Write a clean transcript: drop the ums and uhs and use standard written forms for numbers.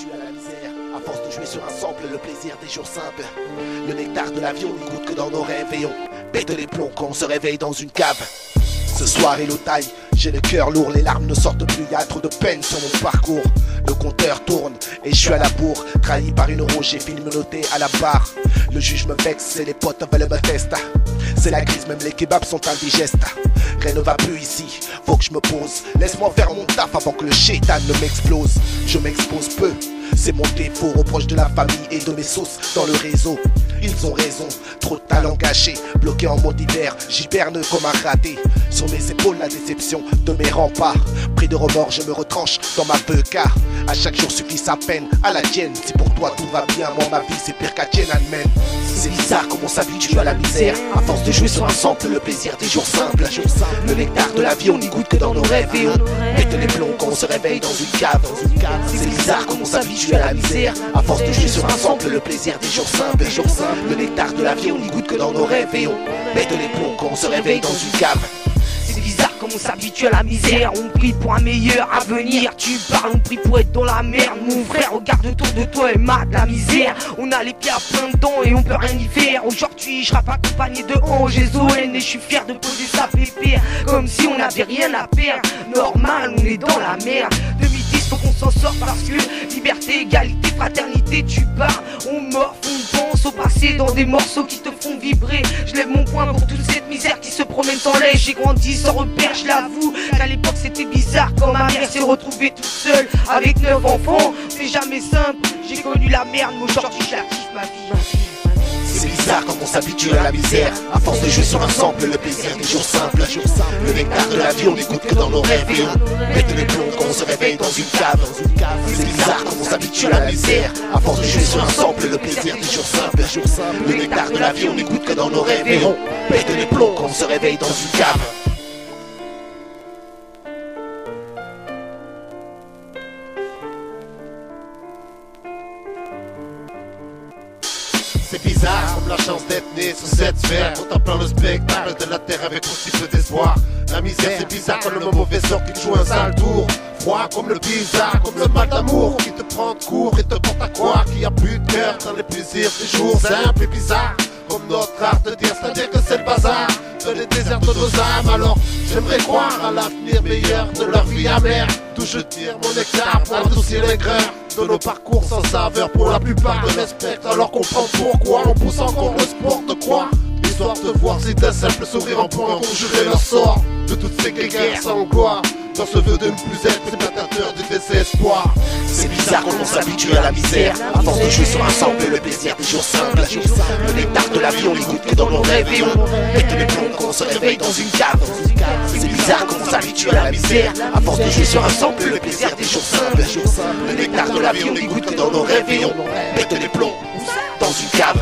s'habitue à la misère. À force de jouer sur un sample, le plaisir des jours simples. Le nectar de la vie, on n'y goûte que dans nos rêves. Et on pète les plombs quand on se réveille dans une cave. Ce soir est l'automne, j'ai le cœur lourd, les larmes ne sortent plus, y'a trop de peine sur mon parcours. Le compteur tourne et je suis à la bourre, trahi par une rouge, j'ai film noté à la barre. Le juge me vexe et les potes veulent me tester. C'est la crise, même les kebabs sont indigestes. Rien ne va plus ici, faut que je me pose. Laisse-moi faire mon taf avant que le chétan ne m'explose. Je m'expose peu, c'est mon défaut. Reproche de la famille et de mes sauces dans le réseau. Ils ont raison, trop de talent gâché. Bloqué en mode hiver, j'hiberne comme un raté. Sur mes épaules la déception de mes remparts. Pris de remords, je me retranche dans ma car à chaque jour suffit sa peine, à la tienne. Si pour toi tout va bien, moi ma vie c'est pire qu'à Tiananmen. C'est bizarre comment on s'habitue à la misère. À force de jouer sur un sample, le plaisir des jours simples. Le nectar de la vie, on n'y goûte que dans nos rêves. Et on pète les plombs quand on se réveille dans une cave. C'est bizarre comment on s'habitue à la misère. À force de jouer sur un sample, le plaisir des jours simples. Le nectar de la vie, on n'y goûte que dans nos rêves. Et on pète les plombs quand on se réveille dans une cave. C'est bizarre comme on s'habitue à la misère. On prie pour un meilleur avenir. Tu parles, on prie pour être dans la merde. Mon frère, regarde autour de toi et mate la misère. On a les pieds à plein dedans et on peut rien y faire. Aujourd'hui je rappe accompagné de anges et Zoé. Et je suis fier de poser sa pépère comme si on n'avait rien à perdre. Normal, on est dans la merde. 2010 faut qu'on s'en sorte parce que liberté, égalité, fraternité. Tu pars, on morfe, on pense au passé dans des morceaux qui te font vibrer. Je lève mon poing pour toute cette misère qui se promène sans lait. J'ai grandi sans repère, je l'avoue qu'à l'époque c'était bizarre quand ma mère s'est retrouvée toute seule avec 9 enfants. C'est jamais simple, j'ai connu la merde, mais aujourd'hui je la kiffe ma vie. C'est bizarre quand on s'habitue à la misère. À force de jouer sur un sample, le plaisir des jours simples. Le nectar de la vie, on n'écoute que dans nos rêves. Et on pète les plombs quand on se réveille dans une cave. C'est bizarre quand on s'habitue à la misère. À force de jouer sur un sample, le plaisir des jours simples. Le nectar de la vie, on n'écoute que dans nos rêves. Et on pète les plombs quand on se réveille dans une cave. C'est bizarre comme la chance d'être né sous cette sphère, contemplant le spectacle de la terre avec aussi peu d'espoir. La misère c'est bizarre comme le mauvais sort qui te joue un sale tour. Froid comme le bizarre, comme le mal d'amour qui te prend de court et te porte à croire qu'il n'y a plus de cœur dans les plaisirs des jours simples et bizarres. Comme notre art de dire, c'est-à-dire que c'est le bazar de les déserts de nos âmes. Alors j'aimerais croire à l'avenir meilleur de leur vie amère, d'où je tire mon nectar pour adoucir l'aigreur de nos parcours sans saveur. Pour la plupart de respectent alors comprendre pourquoi on pousse encore le sport de croire. Histoire de voir si d'un simple sourire en point conjurer leur sort de toutes ces guerres sans quoi dans ce vœu de ne plus être spectateur du désespoir. C'est bizarre quand on s'habitue à la misère. À force de jouer sur un sample, le plaisir des jours simples. Le nectar de la vie, on n'écoute que dans nos rêves. Et on pète les plombs quand on se réveille dans une cave. C'est bizarre quand on s'habitue à la misère. À force de jouer sur un sample, le plaisir des jours simples. Le nectar de la vie, on n'écoute que dans nos rêves. Et on pète les plombs dans une cave.